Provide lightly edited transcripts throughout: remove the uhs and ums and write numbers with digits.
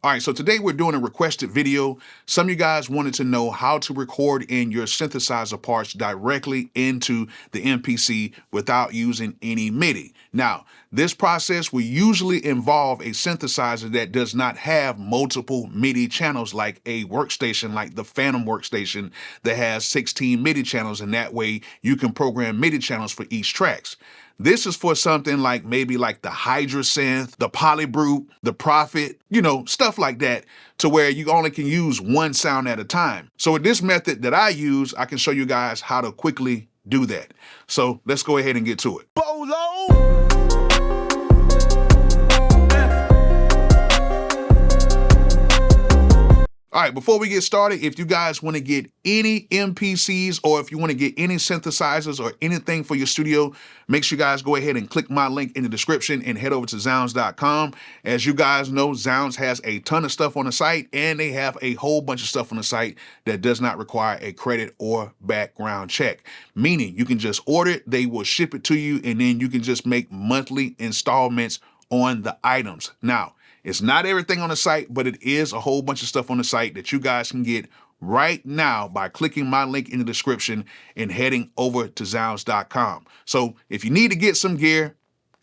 All right, so today we're doing a requested video. Some of you guys wanted to know how to record in your synthesizer parts directly into the MPC without using any MIDI. Now, this process will usually involve a synthesizer that does not have multiple MIDI channels, like a workstation like the Phantom workstation that has 16 MIDI channels, and that way you can program MIDI channels for each tracks. This is for something like maybe like the Hydra Synth, the Polybrute, the Prophet, stuff like that, to where you only can use one sound at a time. So with this method that I use, I can show you guys how to quickly do that. So let's go ahead and get to it. Bolo! All right, before we get started, if you guys want to get any MPCs or if you want to get any synthesizers or anything for your studio, make sure you guys go ahead and click my link in the description and head over to Zounds.com. As you guys know, Zounds has a ton of stuff on the site, and they have a whole bunch of stuff on the site that does not require a credit or background check. Meaning you can just order it, they will ship it to you, and then you can just make monthly installments on the items. Now, it's not everything on the site, but it is a whole bunch of stuff on the site that you guys can get right now by clicking my link in the description and heading over to Zounds.com. So if you need to get some gear,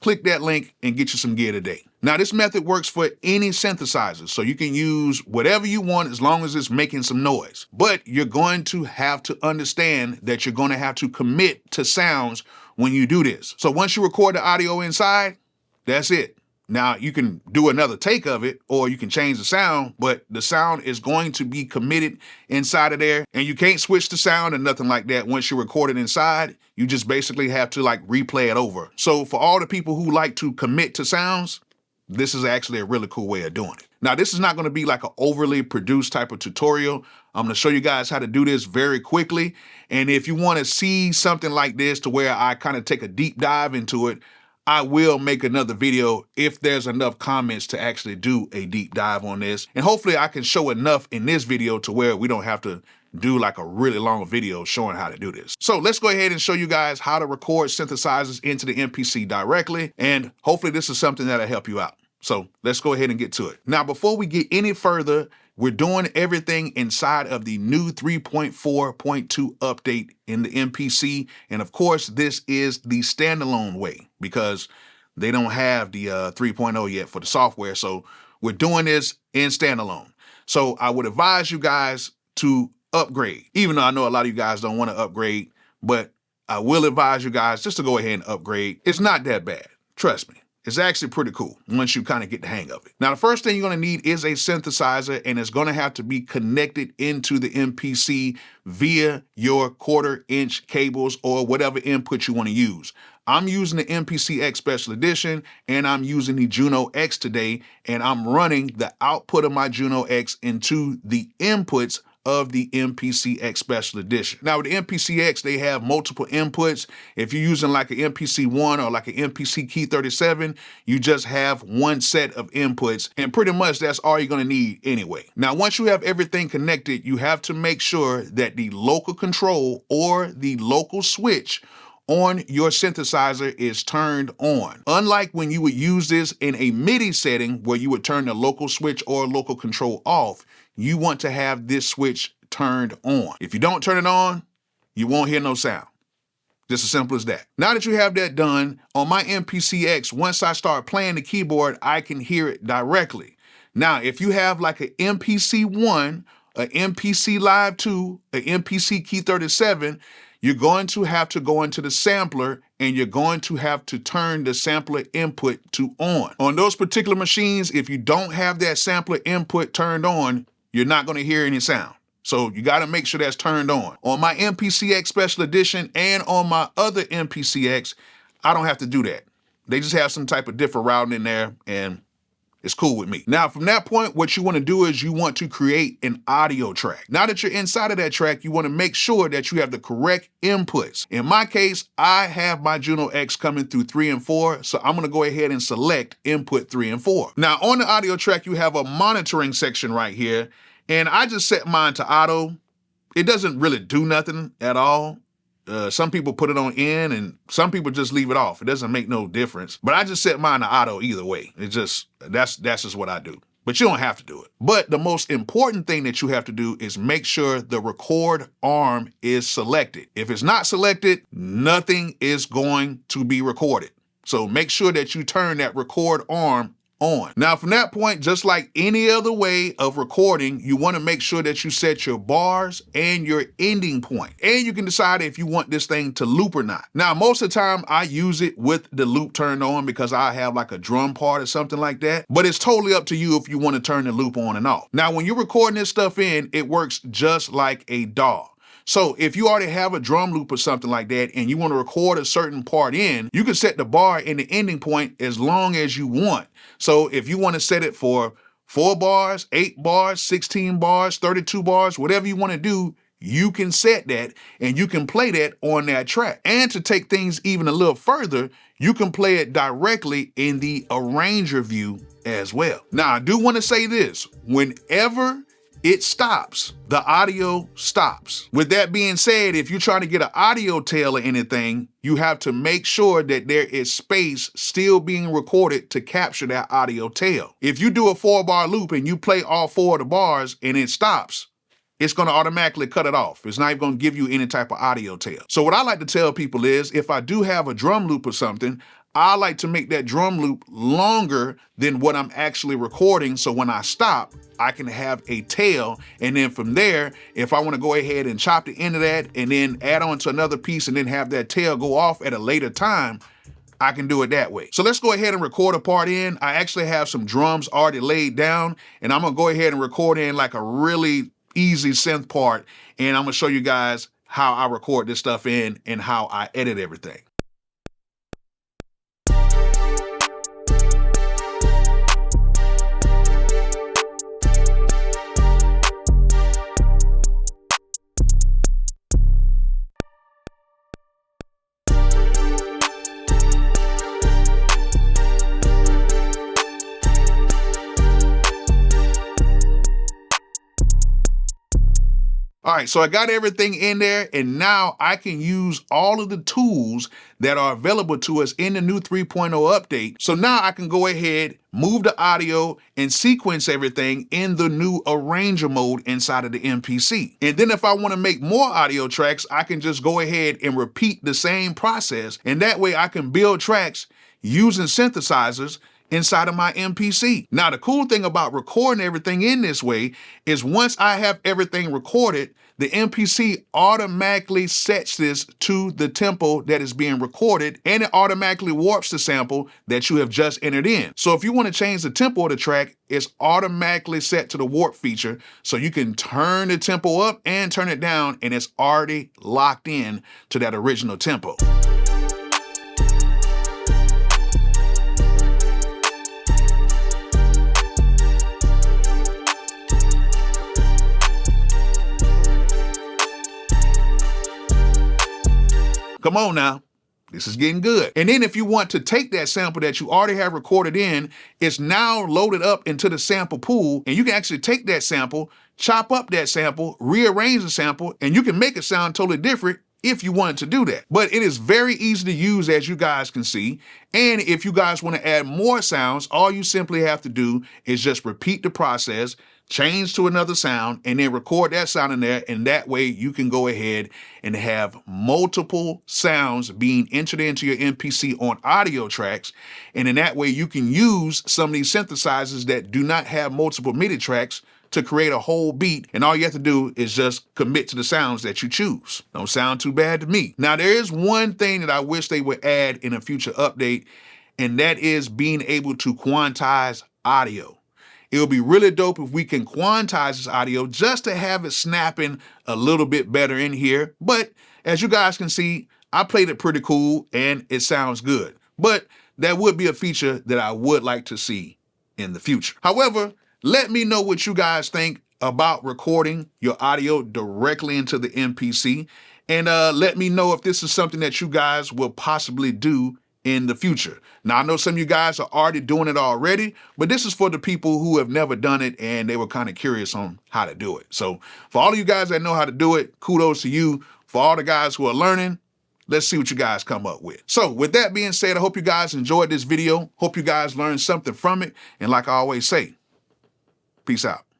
click that link and get you some gear today. Now, this method works for any synthesizer, so you can use whatever you want as long as it's making some noise. But you're going to have to understand that you're going to have to commit to sounds when you do this. So once you record the audio inside, that's it. Now, you can do another take of it, or you can change the sound, but the sound is going to be committed inside of there, and you can't switch the sound or nothing like that. Once you record it inside, you just basically have to replay it over. So for all the people who like to commit to sounds, this is actually a really cool way of doing it. Now, this is not going to be like an overly produced type of tutorial. I'm going to show you guys how to do this very quickly. And if you want to see something like this to where I kind of take a deep dive into it, I will make another video if there's enough comments to actually do a deep dive on this. And hopefully I can show enough in this video to where we don't have to do like a really long video showing how to do this. So let's go ahead and show you guys how to record synthesizers into the MPC directly. And hopefully this is something that'll help you out. So let's go ahead and get to it. Now, before we get any further, we're doing everything inside of the new 3.4.2 update in the MPC. And of course, this is the standalone way because they don't have the 3.0 yet for the software. So we're doing this in standalone. So I would advise you guys to upgrade, even though I know a lot of you guys don't want to upgrade, but I will advise you guys just to go ahead and upgrade. It's not that bad. Trust me. It's actually pretty cool once you kind of get the hang of it. Now, the first thing you're going to need is a synthesizer, and it's going to have to be connected into the MPC via your 1/4-inch cables or whatever input you want to use. I'm using the MPC X Special Edition, and I'm using the Juno X today, and I'm running the output of my Juno X into the inputs of the MPC X Special Edition. Now, with the MPC X, they have multiple inputs. If you're using like an MPC 1 or like an MPC Key 37, you just have one set of inputs, and pretty much that's all you're gonna need anyway. Now, once you have everything connected, you have to make sure that the local control or the local switch on your synthesizer is turned on. Unlike when you would use this in a MIDI setting where you would turn the local switch or local control off, you want to have this switch turned on. If you don't turn it on, you won't hear no sound. Just as simple as that. Now that you have that done, on my MPC X, once I start playing the keyboard, I can hear it directly. Now, if you have like an MPC 1, an MPC Live 2, an MPC Key 37, you're going to have to go into the sampler and you're going to have to turn the sampler input to on. On those particular machines, if you don't have that sampler input turned on, you're not going to hear any sound. So you got to make sure that's turned on. On my MPC X Special Edition and on my other MPC X, I don't have to do that. They just have some type of different routing in there, and it's cool with me. Now, from that point, what you want to do is you want to create an audio track. Now that you're inside of that track, you want to make sure that you have the correct inputs. In my case, I have my Juno X coming through 3 and 4, so I'm going to go ahead and select input 3 and 4. Now, on the audio track, you have a monitoring section right here, and I just set mine to auto. It doesn't really do nothing at all. Some people put it on in and some people just leave it off. It doesn't make no difference. But I just set mine to auto either way. That's just what I do. but you don't have to do it. But the most important thing that you have to do is make sure the record arm is selected. If it's not selected, nothing is going to be recorded. So make sure that you turn that record arm on. Now, from that point, just like any other way of recording, you want to make sure that you set your bars and your ending point. And you can decide if you want this thing to loop or not. Now, most of the time I use it with the loop turned on because I have like a drum part or something like that. But it's totally up to you if you want to turn the loop on and off. Now, when you're recording this stuff in, it works just like a DAW. So if you already have a drum loop or something like that and you want to record a certain part in, you can set the bar and the ending point as long as you want. So if you want to set it for 4 bars, 8 bars, 16 bars, 32 bars, whatever you want to do, you can set that and you can play that on that track. And to take things even a little further, you can play it directly in the arranger view as well. Now, I do want to say this, whenever it stops, the audio stops. With that being said, if you're trying to get an audio tail or anything, you have to make sure that there is space still being recorded to capture that audio tail. If you do a 4-bar loop and you play all 4 of the bars and it stops, it's gonna automatically cut it off. It's not even gonna give you any type of audio tail. So what I like to tell people is, if I do have a drum loop or something, I like to make that drum loop longer than what I'm actually recording, so when I stop, I can have a tail, and then from there, if I want to go ahead and chop the end of that and then add on to another piece and then have that tail go off at a later time, I can do it that way. So let's go ahead and record a part in. I actually have some drums already laid down, and I'm gonna go ahead and record in like a really easy synth part, and I'm gonna show you guys how I record this stuff in and how I edit everything. All right, so I got everything in there, and now I can use all of the tools that are available to us in the new 3.0 update. So now I can go ahead, move the audio, and sequence everything in the new arranger mode inside of the MPC. And then if I want to make more audio tracks, I can just go ahead and repeat the same process, and that way I can build tracks using synthesizers inside of my MPC. Now, the cool thing about recording everything in this way is once I have everything recorded, the MPC automatically sets this to the tempo that is being recorded, and it automatically warps the sample that you have just entered in. So if you want to change the tempo of the track, it's automatically set to the warp feature, so you can turn the tempo up and turn it down, and it's already locked in to that original tempo. Come on now, this is getting good. And then if you want to take that sample that you already have recorded in, it's now loaded up into the sample pool, and you can actually take that sample, chop up that sample, rearrange the sample, and you can make it sound totally different if you wanted to do that. But it is very easy to use, as you guys can see. And if you guys want to add more sounds, all you simply have to do is just repeat the process, change to another sound, and then record that sound in there, and that way you can go ahead and have multiple sounds being entered into your MPC on audio tracks, and in that way you can use some of these synthesizers that do not have multiple MIDI tracks to create a whole beat, and all you have to do is just commit to the sounds that you choose. Don't sound too bad to me. Now, there is one thing that I wish they would add in a future update, and that is being able to quantize audio. It would be really dope if we can quantize this audio just to have it snapping a little bit better in here. But as you guys can see, I played it pretty cool and it sounds good. But that would be a feature that I would like to see in the future. However, let me know what you guys think about recording your audio directly into the MPC. And let me know if this is something that you guys will possibly do in the future. Now, I know some of you guys are already doing it already, but this is for the people who have never done it and they were kind of curious on how to do it. So for all of you guys that know how to do it, kudos to you. For all the guys who are learning, let's see what you guys come up with. So with that being said, I hope you guys enjoyed this video. Hope you guys learned something from it. And like I always say, Peace out.